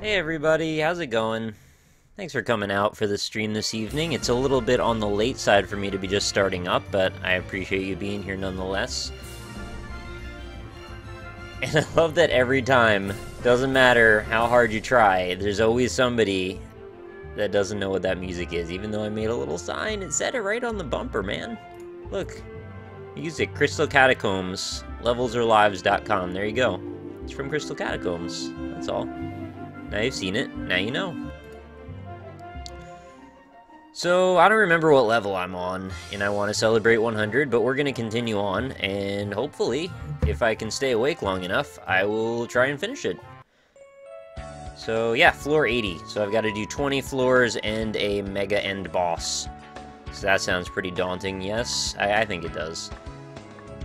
Hey everybody, how's it going? Thanks for coming out for the stream this evening. It's a little bit on the late side for me to be just starting up, but I appreciate you being here nonetheless. And I love that every time, doesn't matter how hard you try, there's always somebody that doesn't know what that music is, even though I made a little sign. It said it right on the bumper, man. Look. Music, Crystal Catacombs, levelsorlives.com. There you go. It's from Crystal Catacombs. That's all. Now you've seen it, now you know. So, I don't remember what level I'm on, and I want to celebrate 100, but we're going to continue on, and hopefully, if I can stay awake long enough, I will try and finish it. So, yeah, floor 80. So I've got to do 20 floors and a mega end boss. So that sounds pretty daunting, yes? I think it does.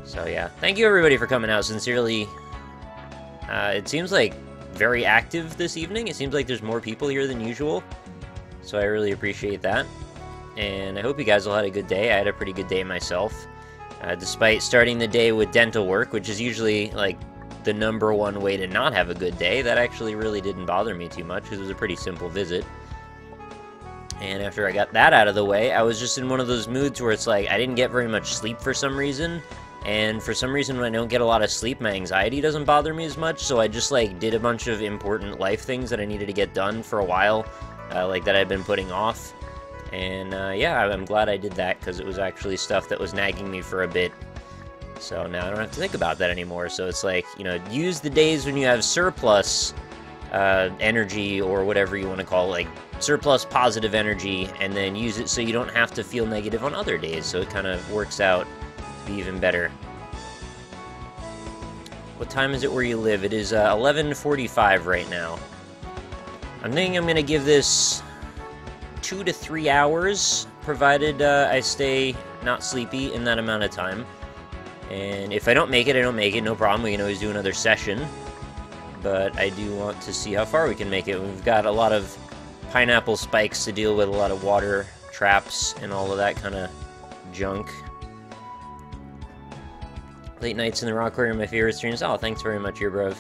So, yeah. Thank you, everybody, for coming out. Sincerely, it seems like very active this evening. It seems like there's more people here than usual, so I really appreciate that. And I hope you guys all had a good day. I had a pretty good day myself, despite starting the day with dental work, which is usually like the #1 way to not have a good day. That actually really didn't bother me too much because it was a pretty simple visit. And after I got that out of the way, I was just in one of those moods where it's like I didn't get very much sleep for some reason. And for some reason, when I don't get a lot of sleep, my anxiety doesn't bother me as much, so I just, like, did a bunch of important life things that I needed to get done for a while, like, that I'd been putting off. And, yeah, I'm glad I did that, because it was actually stuff that was nagging me for a bit. So now I don't have to think about that anymore. So it's like, you know, use the days when you have surplus energy, or whatever you want to call it, like, surplus positive energy, and then use it so you don't have to feel negative on other days, so it kind of works out be even better. What time is it where you live? It is 11:45 right now. I'm thinking I'm going to give this 2 to 3 hours, provided I stay not sleepy in that amount of time. And if I don't make it, I don't make it. No problem. We can always do another session. But I do want to see how far we can make it. We've got a lot of pineapple spikes to deal with, a lot of water traps, and all of that kind of junk. Late nights in the Rock Aquarium, my favorite streams. Oh, thanks very much, your bruv.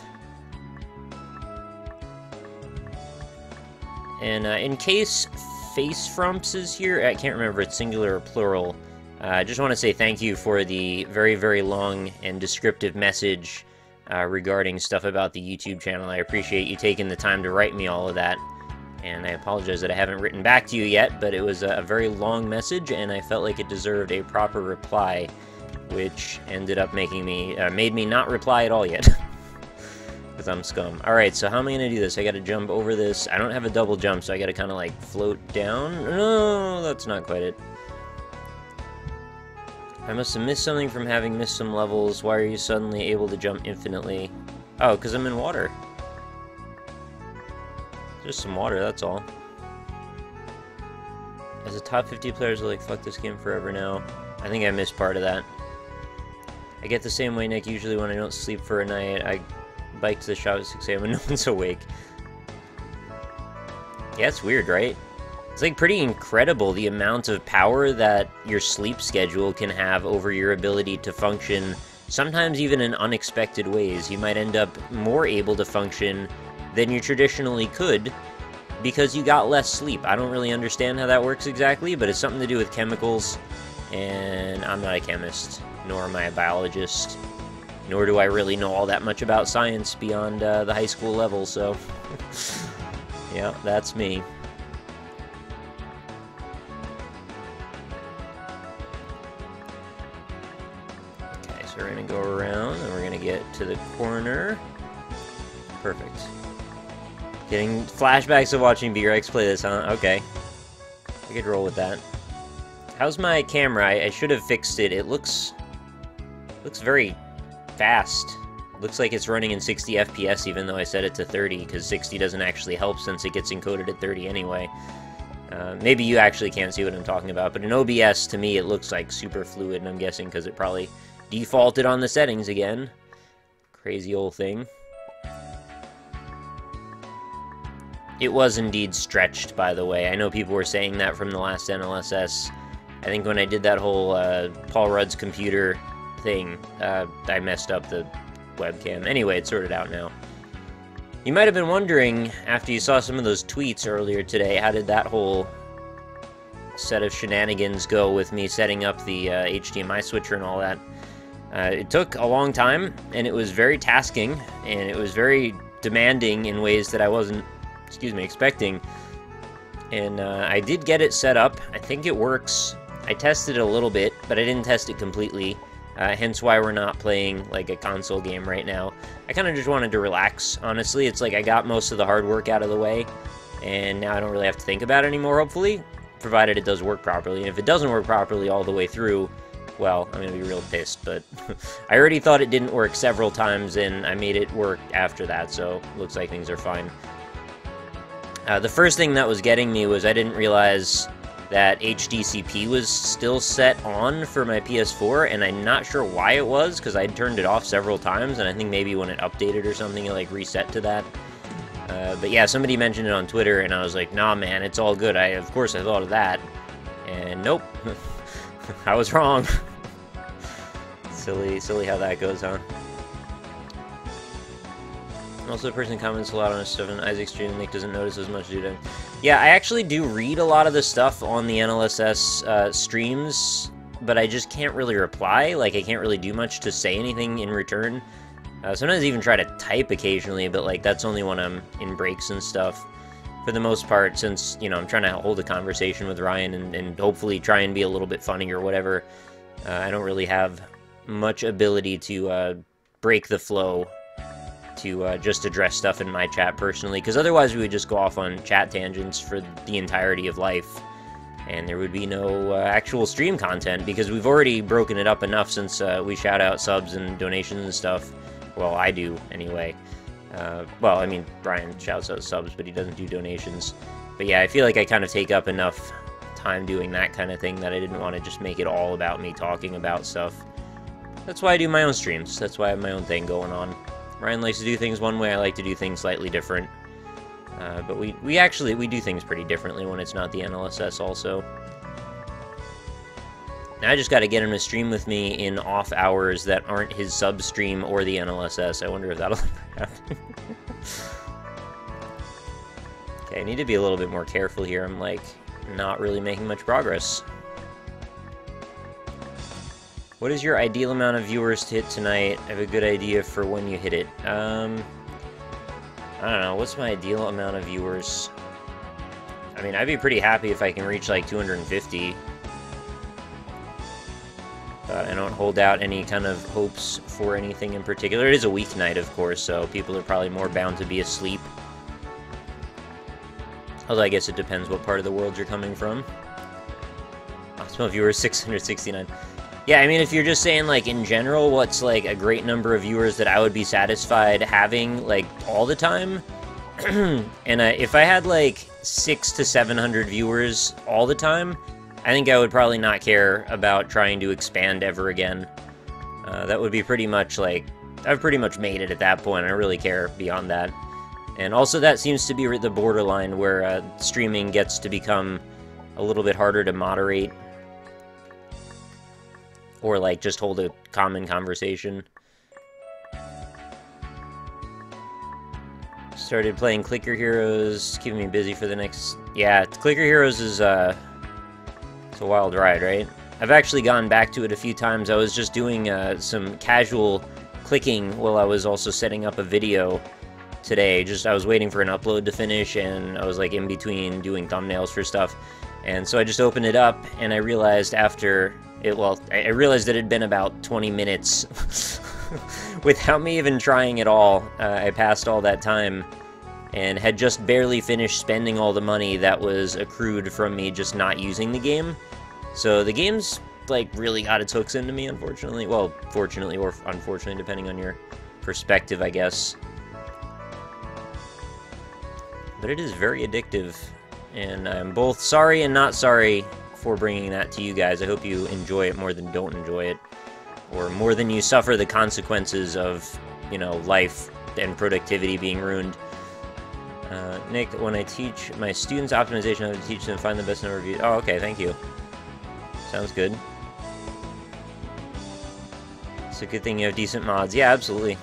And in case Face Frumps is here, I can't remember if it's singular or plural. I just want to say thank you for the very, very long and descriptive message regarding stuff about the YouTube channel. I appreciate you taking the time to write me all of that. And I apologize that I haven't written back to you yet, but it was a very long message, and I felt like it deserved a proper reply, which ended up made me not reply at all yet. Because I'm scum. Alright, so how am I going to do this? I got to jump over this. I don't have a double jump, so I got to kind of like float down. No, that's not quite it. I must have missed something from having missed some levels. Why are you suddenly able to jump infinitely? Oh, because I'm in water. Just some water, that's all. As a top 50 players are like, fuck this game forever now. I think I missed part of that. I get the same way, Nick. Usually when I don't sleep for a night, I bike to the shop at 6 a.m. when no one's awake. Yeah, it's weird, right? It's like pretty incredible the amount of power that your sleep schedule can have over your ability to function, sometimes even in unexpected ways. You might end up more able to function than you traditionally could because you got less sleep. I don't really understand how that works exactly, but it's something to do with chemicals, and I'm not a chemist, nor am I a biologist, nor do I really know all that much about science beyond the high school level, so yeah, that's me. Okay, so we're gonna go around, and we're gonna get to the corner. Perfect. Getting flashbacks of watching B-Rex play this, huh? Okay. I could roll with that. How's my camera? I should have fixed it. It looks very fast. Looks like it's running in 60 FPS even though I set it to 30, because 60 doesn't actually help since it gets encoded at 30 anyway. Maybe you actually can't see what I'm talking about, but in OBS, to me, it looks like super fluid, and I'm guessing because it probably defaulted on the settings again. Crazy old thing. It was indeed stretched, by the way. I know people were saying that from the last NLSS. I think when I did that whole Paul Rudd's computer thing, I messed up the webcam. Anyway, it's sorted out now. You might have been wondering, after you saw some of those tweets earlier today, how did that whole set of shenanigans go with me setting up the HDMI switcher and all that. It took a long time, and it was very tasking, and it was very demanding in ways that I wasn't, expecting. And I did get it set up. I think it works. I tested it a little bit, but I didn't test it completely, hence why we're not playing like a console game right now. I kind of just wanted to relax, honestly. It's like I got most of the hard work out of the way, and now I don't really have to think about it anymore, hopefully, provided it does work properly. And if it doesn't work properly all the way through, well, I'm going to be real pissed, but I already thought it didn't work several times, and I made it work after that, so looks like things are fine. The first thing that was getting me was I didn't realize that HDCP was still set on for my PS4, and I'm not sure why it was, because I'd turned it off several times, and I think maybe when it updated or something, it like reset to that. But yeah, somebody mentioned it on Twitter, and I was like, nah, man, it's all good. Of course I thought of that, and nope. I was wrong. Silly how that goes on. Also, the person comments a lot on his stuff in Isaac's stream, and Nick doesn't notice as much, dude. Yeah, I actually do read a lot of the stuff on the NLSS streams, but I just can't really reply. Like, I can't really do much to say anything in return. Sometimes I even try to type occasionally, but, like, that's only when I'm in breaks and stuff. For the most part, since, you know, I'm trying to hold a conversation with Ryan and hopefully try and be a little bit funny or whatever, I don't really have much ability to break the flow to just address stuff in my chat personally, because otherwise we would just go off on chat tangents for the entirety of life, and there would be no actual stream content, because we've already broken it up enough since we shout out subs and donations and stuff. Well, I do, anyway. Well, I mean, Brian shouts out subs, but he doesn't do donations. But yeah, I feel like I kind of take up enough time doing that kind of thing that I didn't want to just make it all about me talking about stuff. That's why I do my own streams. That's why I have my own thing going on. Ryan likes to do things one way, I like to do things slightly different. But we do things pretty differently when it's not the NLSS also. Now I just got to get him to stream with me in off hours that aren't his sub stream or the NLSS. I wonder if that'll ever happen. Okay, I need to be a little bit more careful here. I'm, like, not really making much progress. What is your ideal amount of viewers to hit tonight? I have a good idea for when you hit it. I don't know. What's my ideal amount of viewers? I mean, I'd be pretty happy if I can reach, like, 250. But I don't hold out any kind of hopes for anything in particular. It is a weeknight, of course, so people are probably more bound to be asleep. Although I guess it depends what part of the world you're coming from. Optimal viewers, 669. Yeah, I mean, if you're just saying, like, in general, what's, like, a great number of viewers that I would be satisfied having, like, all the time? And if I had, like, 600 to 700 viewers all the time, I think I would probably not care about trying to expand ever again. That would be pretty much, like, I've pretty much made it at that point. I don't really care beyond that. And also that seems to be the borderline where streaming gets to become a little bit harder to moderate. Or, like, just hold a common conversation. Started playing Clicker Heroes, keeping me busy for the next... Yeah, Clicker Heroes is, it's a wild ride, right? I've actually gone back to it a few times. I was just doing some casual clicking while I was also setting up a video today. I was waiting for an upload to finish, and I was, like, in between doing thumbnails for stuff. And so I just opened it up, and I realized after... I realized that it had been about 20 minutes without me even trying at all. I passed all that time and had just barely finished spending all the money that was accrued from me just not using the game. So the game's, like, really got its hooks into me, unfortunately. Well, fortunately or unfortunately, depending on your perspective, I guess. But it is very addictive, and I'm both sorry and not sorry for bringing that to you guys. I hope you enjoy it more than don't enjoy it, or more than you suffer the consequences of, you know, life and productivity being ruined. Nick, when I teach my students optimization, I have to teach them to find the best number of views. Oh, okay, thank you. Sounds good. It's a good thing you have decent mods. Yeah, absolutely.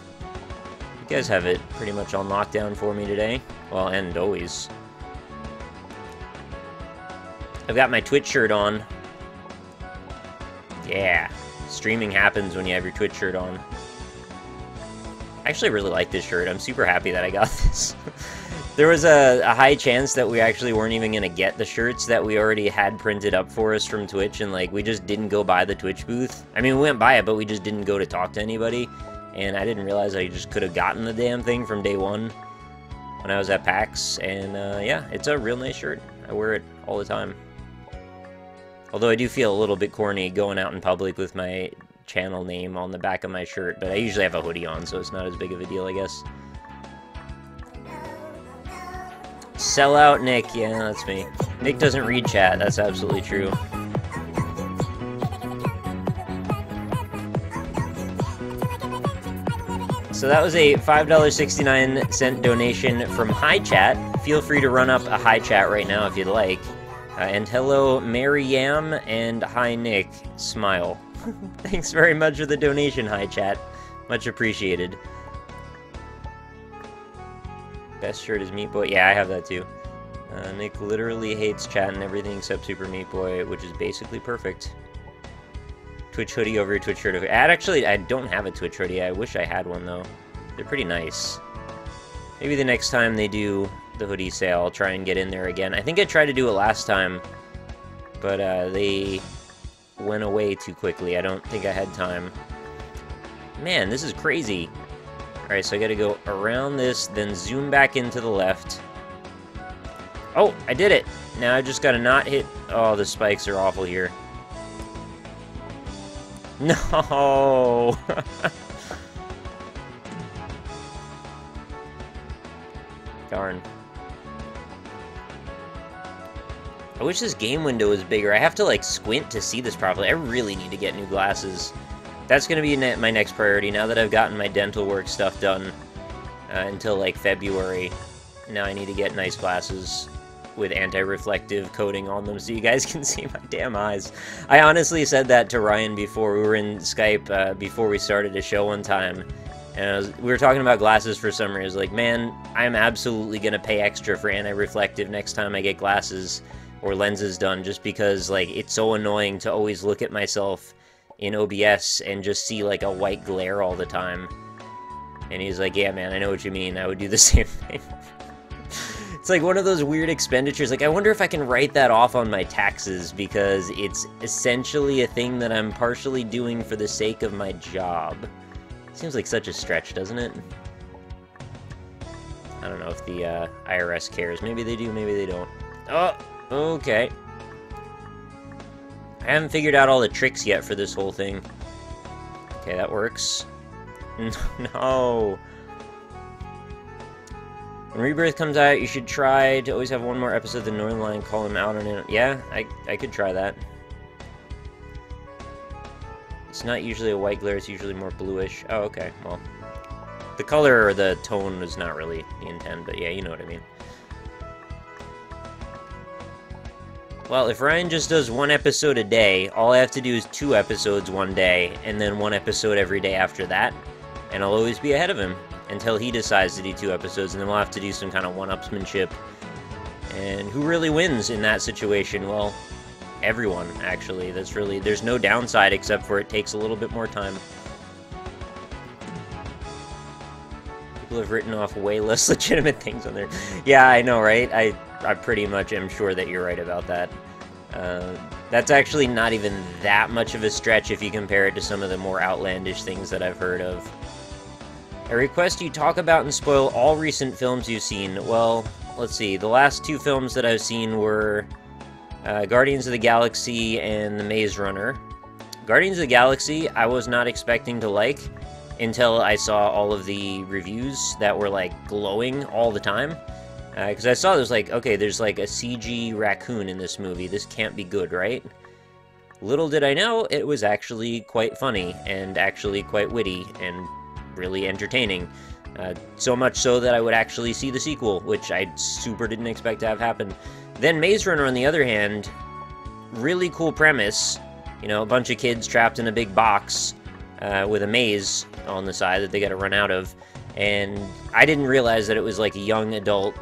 guys have it pretty much on lockdown for me today. Well, and always. I've got my Twitch shirt on. Yeah. Streaming happens when you have your Twitch shirt on. I actually really like this shirt. I'm super happy that I got this. There was a high chance that we actually weren't even going to get the shirts that we already had printed up for us from Twitch, and like we just didn't go by the Twitch booth. I mean, we went by it, but we just didn't go to talk to anybody, and I didn't realize I just could have gotten the damn thing from day one when I was at PAX, and yeah, it's a real nice shirt. I wear it all the time. Although I do feel a little bit corny going out in public with my channel name on the back of my shirt, but I usually have a hoodie on, so it's not as big of a deal, I guess. Sell out Nick, yeah, that's me. Nick doesn't read chat, that's absolutely true. So that was a $5.69 donation from Hi Chat. Feel free to run up a Hi Chat right now if you'd like. And hello, Mary Yam, and hi, Nick. Smile. Thanks very much for the donation, Hi Chat. Much appreciated. Best shirt is Meat Boy. Yeah, I have that too. Nick literally hates chat and everything except Super Meat Boy, which is basically perfect. Twitch hoodie over Twitch shirt. Actually, I don't have a Twitch hoodie. I wish I had one, though. They're pretty nice. Maybe the next time they do the hoodie sale, I'll try and get in there again. I think I tried to do it last time, but they went away too quickly. I don't think I had time. Man, this is crazy. Alright, so I gotta go around this, then zoom back into the left. Oh, I did it! Now I just gotta not hit... Oh, the spikes are awful here. No! Darn. I wish this game window was bigger. I have to, like, squint to see this properly. I really need to get new glasses. That's going to be my next priority, now that I've gotten my dental work stuff done until, like, February. Now I need to get nice glasses with anti-reflective coating on them so you guys can see my damn eyes. I honestly said that to Ryan before. We were in Skype before we started a show one time. And we were talking about glasses for some reason. Like, man, I'm absolutely going to pay extra for anti-reflective next time I get glasses or lenses done, just because, like, it's so annoying to always look at myself in OBS and just see, like, a white glare all the time. And he's like, yeah, man, I know what you mean. I would do the same thing. It's like one of those weird expenditures. Like, I wonder if I can write that off on my taxes, because it's essentially a thing that I'm partially doing for the sake of my job. Seems like such a stretch, doesn't it? I don't know if the IRS cares. Maybe they do, maybe they don't. Oh, okay. I haven't figured out all the tricks yet for this whole thing. Okay, that works. No. When Rebirth comes out, you should try to always have one more episode than Northern Line, call him out on it. Yeah, I could try that. It's not usually a white glare, it's usually more bluish. Oh, okay, well. The color or the tone was not really the intent, but yeah, you know what I mean. Well, if Ryan just does one episode a day, all I have to do is 2 episodes one day, and then 1 episode every day after that, and I'll always be ahead of him until he decides to do 2 episodes, and then we'll have to do some kind of one-upsmanship. And who really wins in that situation? Well, everyone, actually. There's no downside except for it takes a little bit more time. People have written off way less legitimate things on there. Yeah, I know, right? I pretty much am sure that you're right about that. That's actually not even that much of a stretch if you compare it to some of the more outlandish things that I've heard of. I request you talk about and spoil all recent films you've seen. Well, let's see. The last 2 films that I've seen were Guardians of the Galaxy and The Maze Runner. Guardians of the Galaxy, I was not expecting to like until I saw all of the reviews that were, like, glowing all the time. Because I saw there's like, okay, there's like a CG raccoon in this movie. This can't be good, right? Little did I know, it was actually quite funny, and actually quite witty, and really entertaining. So much so that I would actually see the sequel, which I super didn't expect to have happen. Then Maze Runner, on the other hand, really cool premise. You know, a bunch of kids trapped in a big box with a maze on the side that they gotta run out of. And I didn't realize that it was like a young adult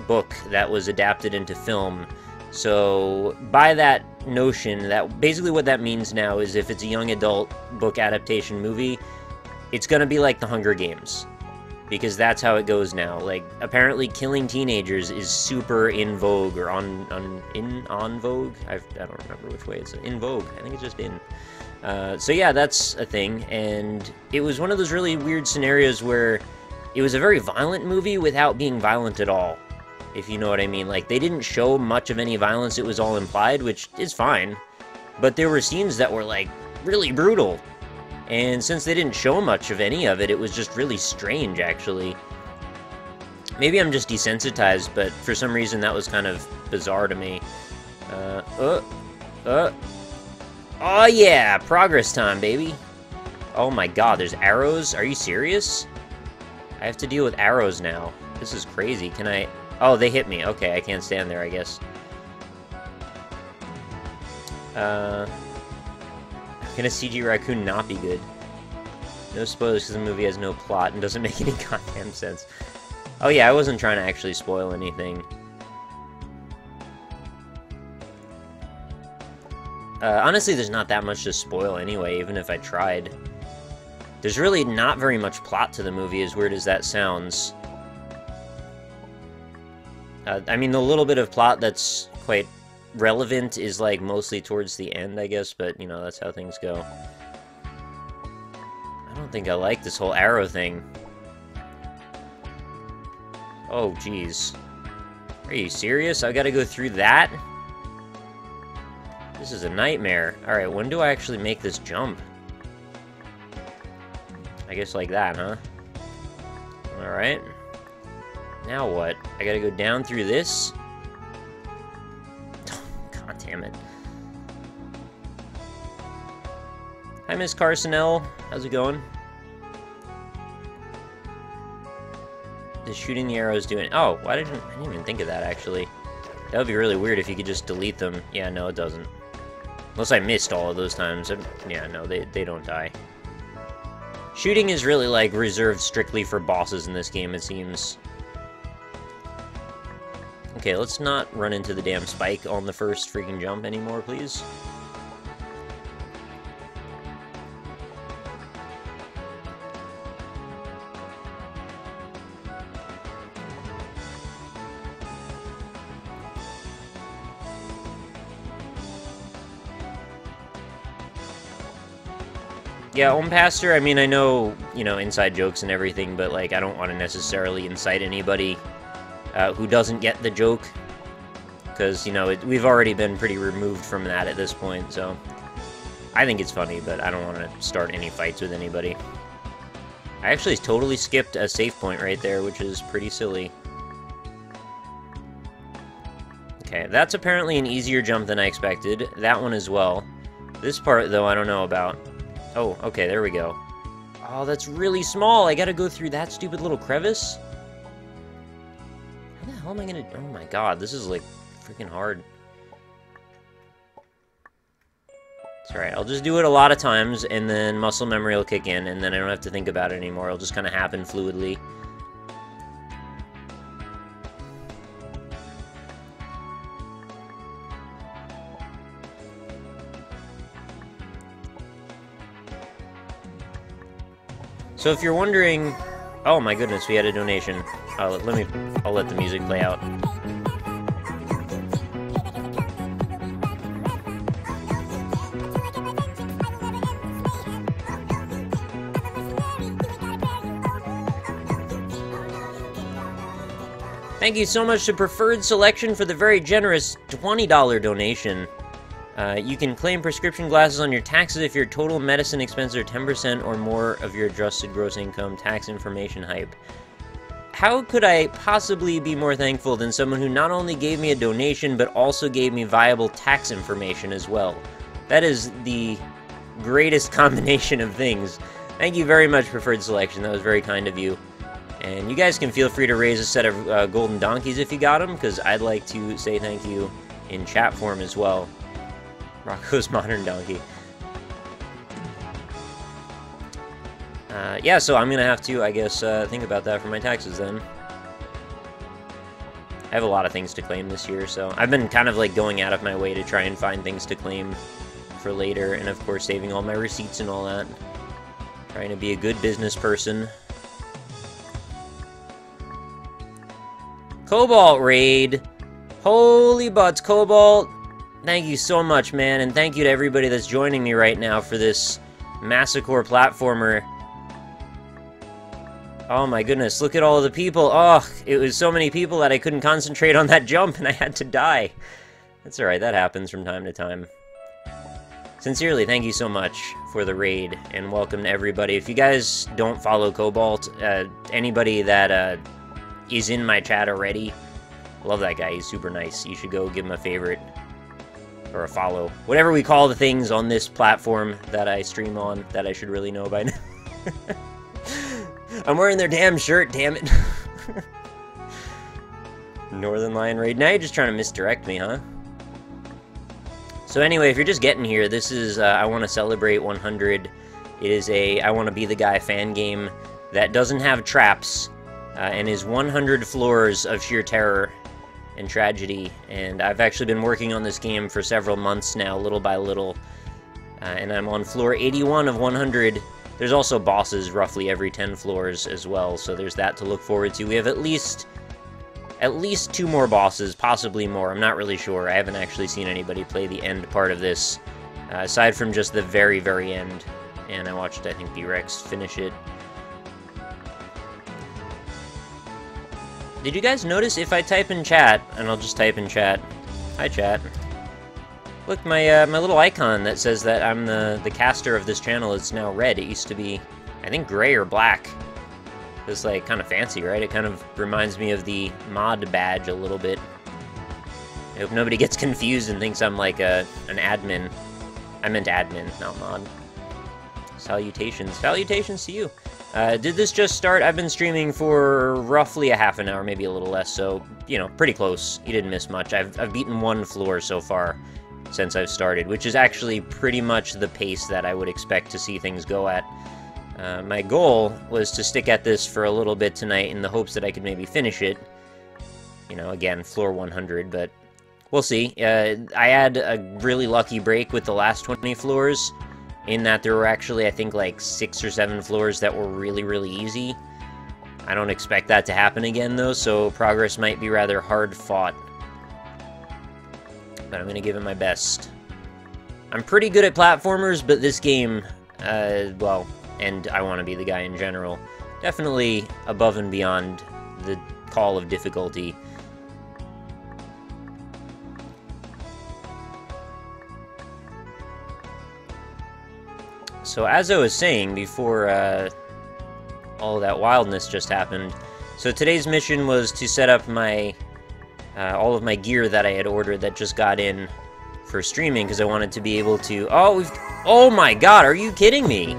book that was adapted into film. So by that notion, that basically what that means now is if it's a young adult book adaptation movie, it's gonna be like The Hunger Games, because that's how it goes now. Like, apparently killing teenagers is super in vogue, or on vogue. I don't remember which way it's in vogue. I think it's just in. So yeah, that's a thing, and it was one of those really weird scenarios where it was a very violent movie without being violent at all, if you know what I mean. Like, they didn't show much of any violence, it was all implied, which is fine, but there were scenes that were, like, really brutal, and since they didn't show much of any of it, it was just really strange, actually. Maybe I'm just desensitized, but for some reason that was kind of bizarre to me. Oh yeah, progress time, baby. Oh my god, there's arrows? Are you serious? I have to deal with arrows now. This is crazy. Can I... Oh, they hit me. Okay, I can't stand there, I guess. Can a CG raccoon not be good? No spoilers because the movie has no plot and doesn't make any goddamn sense. Oh yeah, I wasn't trying to actually spoil anything. Honestly, there's not that much to spoil anyway, even if I tried. There's really not very much plot to the movie, as weird as that sounds. I mean, the little bit of plot that's quite relevant is, like, mostly towards the end, I guess, but, you know, that's how things go. I don't think I like this whole arrow thing. Oh, jeez. Are you serious? I gotta go through that? This is a nightmare. Alright, when do I actually make this jump? I guess like that, huh? Alright. Now what? I gotta go down through this? God damn it. Hi, Miss Carsonell. How's it going? Is shooting the arrows doing... Oh, I didn't even think of that, actually. That would be really weird if you could just delete them. Yeah, no, it doesn't. Unless I missed all of those times. Yeah, no, they don't die. Shooting is really, like, reserved strictly for bosses in this game, it seems. Okay, let's not run into the damn spike on the first freaking jump anymore, please. Yeah, Pastor, I mean, I know, you know, inside jokes and everything, but, like, I don't want to necessarily incite anybody who doesn't get the joke, because, you know, we've already been pretty removed from that at this point, so I think it's funny, but I don't want to start any fights with anybody. I actually totally skipped a save point right there, which is pretty silly. Okay, that's apparently an easier jump than I expected. That one as well. This part, though, I don't know about. Oh, okay, there we go. Oh, that's really small. I gotta go through that stupid little crevice? How the hell am I gonna... Oh my god, this is, like, freaking hard. It's alright, I'll just do it a lot of times, and then muscle memory will kick in, and then I don't have to think about it anymore. It'll just kind of happen fluidly. So if you're wondering... Oh my goodness, we had a donation. I'll let the music play out. Thank you so much to Preferred Selection for the very generous $20 donation. You can claim prescription glasses on your taxes if your total medicine expenses are 10% or more of your adjusted gross income. Tax information hype. How could I possibly be more thankful than someone who not only gave me a donation, but also gave me viable tax information as well? That is the greatest combination of things. Thank you very much, Preferred Selection. That was very kind of you. And you guys can feel free to raise a set of golden donkeys if you got them, because I'd like to say thank you in chat form as well. Rocco's Modern Donkey. Yeah, so I'm gonna have to, I guess, think about that for my taxes then. I have a lot of things to claim this year, so I've been kind of like going out of my way to try and find things to claim for later, and of course saving all my receipts and all that. Trying to be a good business person. Cobalt raid! Holy butts, Cobalt! Thank you so much, man, and thank you to everybody that's joining me right now for this Massacre platformer. Oh my goodness, look at all of the people. Oh, it was so many people that I couldn't concentrate on that jump and I had to die. That's alright, that happens from time to time. Sincerely, thank you so much for the raid, and welcome to everybody. If you guys don't follow Cobalt, anybody that is in my chat already, I love that guy, he's super nice. You should go give him a favorite, or a follow. Whatever we call the things on this platform that I stream on, that I should really know by now. I'm wearing their damn shirt, damn it. Northern Lion Raid. Now you're just trying to misdirect me, huh? So anyway, if you're just getting here, this is I Want to Celebrate 100. It is a I Want to Be the Guy fan game that doesn't have traps and is 100 floors of sheer terror and tragedy. And I've actually been working on this game for several months now, little by little. And I'm on floor 81 of 100. There's also bosses roughly every 10 floors as well, so there's that to look forward to. We have at least 2 more bosses, possibly more. I'm not really sure. I haven't actually seen anybody play the end part of this, aside from just the very, very end. And I watched, I think, B-Rex finish it. Did you guys notice if I type in chat, and I'll just type in chat, hi chat, look, my my little icon that says that I'm the caster of this channel is now red. It used to be, I think, gray or black. It's like kind of fancy, right? It kind of reminds me of the mod badge a little bit. I hope nobody gets confused and thinks I'm like an admin. I meant admin, not mod. Salutations. Salutations to you. Did this just start? I've been streaming for roughly a half an hour, maybe a little less, so, you know, pretty close. You didn't miss much. I've beaten 1 floor so far since I've started, which is actually pretty much the pace that I would expect to see things go at. My goal was to stick at this for a little bit tonight in the hopes that I could maybe finish it. You know, again, floor 100, but we'll see. I had a really lucky break with the last 20 floors, in that there were actually, I think, like 6 or 7 floors that were really, really easy. I don't expect that to happen again, though, so progress might be rather hard-fought. But I'm going to give it my best. I'm pretty good at platformers, but this game, well, and I Want to Be the Guy in general, definitely above and beyond the call of difficulty. So as I was saying before all that wildness just happened, so today's mission was to set up my all of my gear that I had ordered that just got in for streaming, because I wanted to be able to... Oh my god, are you kidding me?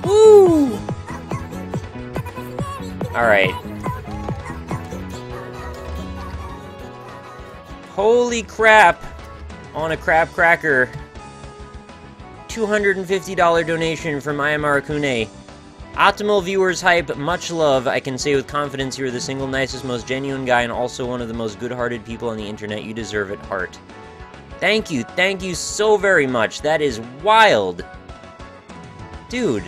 Woo! Alright. Holy crap! On a crab cracker. $250 donation from Ayamarakune. Optimal viewers hype, much love. I can say with confidence you're the single nicest, most genuine guy, and also one of the most good-hearted people on the internet. You deserve it, heart. Thank you so very much. That is wild. Dude,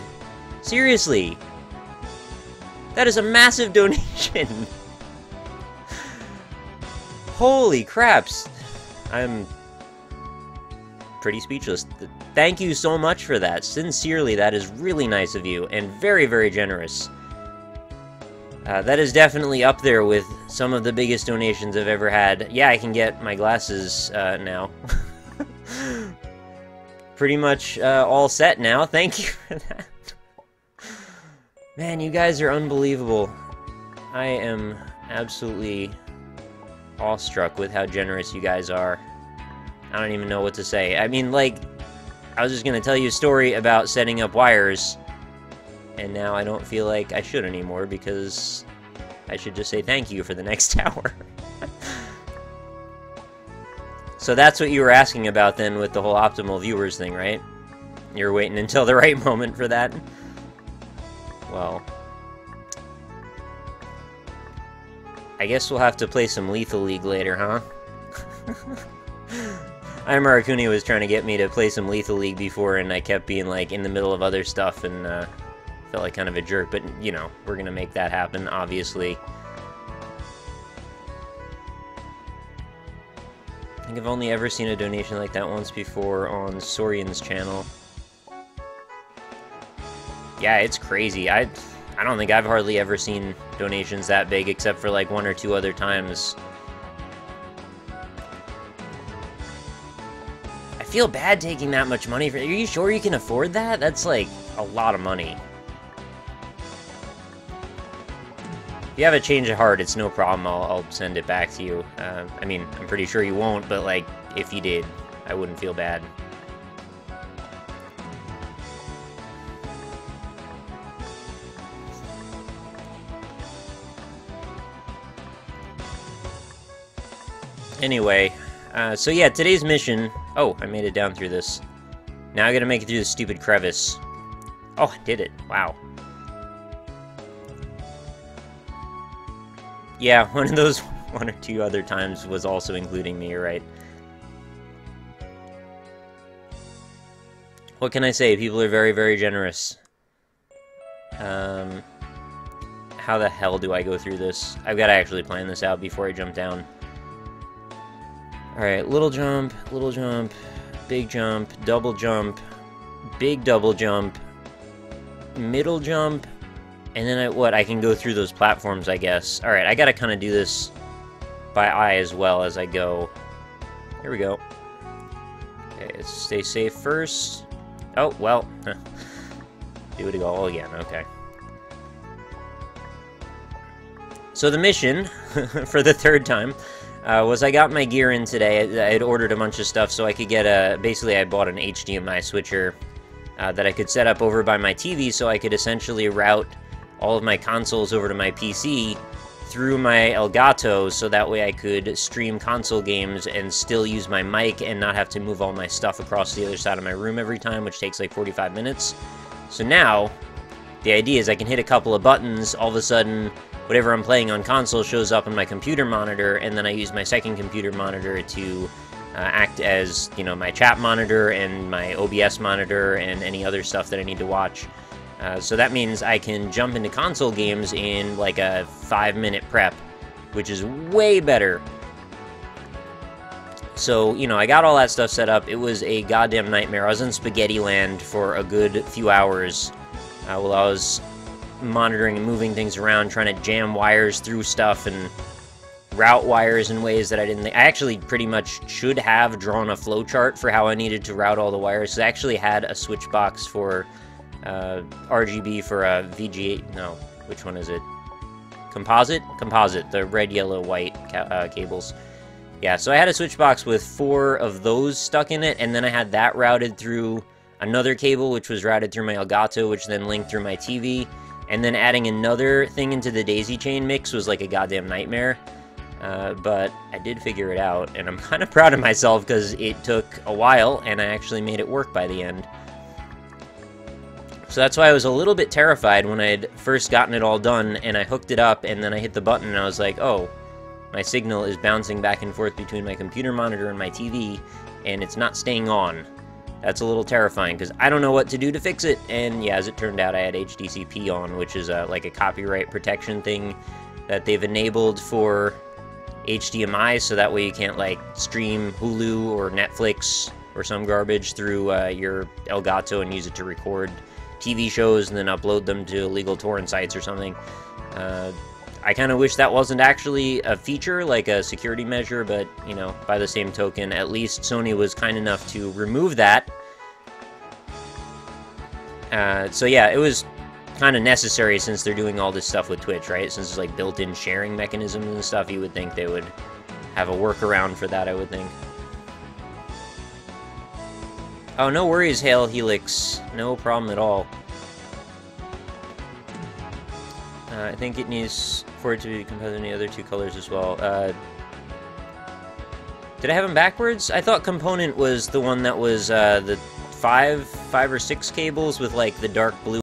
seriously. That is a massive donation. Holy craps. I'm pretty speechless. Thank you so much for that. Sincerely, that is really nice of you, and very, very generous. That is definitely up there with some of the biggest donations I've ever had. Yeah, I can get my glasses now. Pretty much all set now. Thank you for that. Man, you guys are unbelievable. I am absolutely awestruck with how generous you guys are. I don't even know what to say. I mean, like, I was just gonna tell you a story about setting up wires, and now I don't feel like I should anymore, because I should just say thank you for the next hour. So that's what you were asking about then with the whole optimal viewers thing, right? You're waiting until the right moment for that? Well, I guess we'll have to play some Lethal League later, huh? I remember Arakuni was trying to get me to play some Lethal League before, and I kept being, like, in the middle of other stuff, and felt like kind of a jerk. But, you know, we're gonna make that happen, obviously. I think I've only ever seen a donation like that once before on Sorian's channel. Yeah, it's crazy. I don't think I've hardly ever seen donations that big, except for like 1 or 2 other times. I feel bad taking that much money for. Are you sure you can afford that? That's like a lot of money. If you have a change of heart, it's no problem. I'll send it back to you. I mean, I'm pretty sure you won't, but like, if you did, I wouldn't feel bad. Anyway, so yeah, today's mission... Oh, I made it down through this. Now I gotta make it through this stupid crevice. Oh, I did it. Wow. Yeah, one of those 1 or 2 other times was also including me, you're right. What can I say? People are very, very generous. How the hell do I go through this? I've got to actually plan this out before I jump down. Alright, little jump, big jump, big double jump, middle jump, and then I can go through those platforms, I guess. Alright, I gotta kind of do this by eye as well as I go. Here we go. Okay, let's stay safe first. Oh, well. Do it all again, okay. So the mission, for the 3rd time, was I got my gear in today. I had ordered a bunch of stuff so I could get basically I bought an HDMI switcher that I could set up over by my TV so I could essentially route all of my consoles over to my PC through my Elgato, so that way I could stream console games and still use my mic and not have to move all my stuff across the other side of my room every time, which takes like 45 minutes. So now, the idea is I can hit a couple of buttons, all of a sudden whatever I'm playing on console shows up on my computer monitor, and then I use my second computer monitor to act as, you know, my chat monitor and my OBS monitor and any other stuff that I need to watch. So that means I can jump into console games in like a 5-minute prep, which is way better. So, you know, I got all that stuff set up. It was a goddamn nightmare. I was in Spaghetti Land for a good few hours while I was monitoring and moving things around, trying to jam wires through stuff and route wires in ways that I didn't think. I actually pretty much should have drawn a flowchart for how I needed to route all the wires. I actually had a switch box for RGB for a VGA. No, which one is it? Composite, the red, yellow, white cables. Yeah, so I had a switch box with 4 of those stuck in it, and then I had that routed through another cable, which was routed through my Elgato, which then linked through my TV. And then adding another thing into the daisy chain mix was like a goddamn nightmare. But I did figure it out, and I'm kind of proud of myself because it took a while, and I actually made it work by the end. So that's why I was a little bit terrified when I had first gotten it all done, and I hooked it up, and then I hit the button, and I was like, oh, my signal is bouncing back and forth between my computer monitor and my TV, and it's not staying on. That's a little terrifying, because I don't know what to do to fix it, and yeah, as it turned out, I had HDCP on, which is like a copyright protection thing that they've enabled for HDMI, so that way you can't, like, stream Hulu or Netflix or some garbage through your Elgato and use it to record TV shows and then upload them to illegal torrent sites or something. I kind of wish that wasn't actually a feature, like a security measure, but, you know, by the same token, at least Sony was kind enough to remove that. So yeah, it was kind of necessary since they're doing all this stuff with Twitch, right? Since there's like built-in sharing mechanisms and stuff, you would think they would have a workaround for that, I would think. Oh, no worries, Hail Helix. No problem at all. I think it needs for it to be composed in the other 2 colors as well. Did I have them backwards? I thought component was the one that was the five or six cables with like the dark blue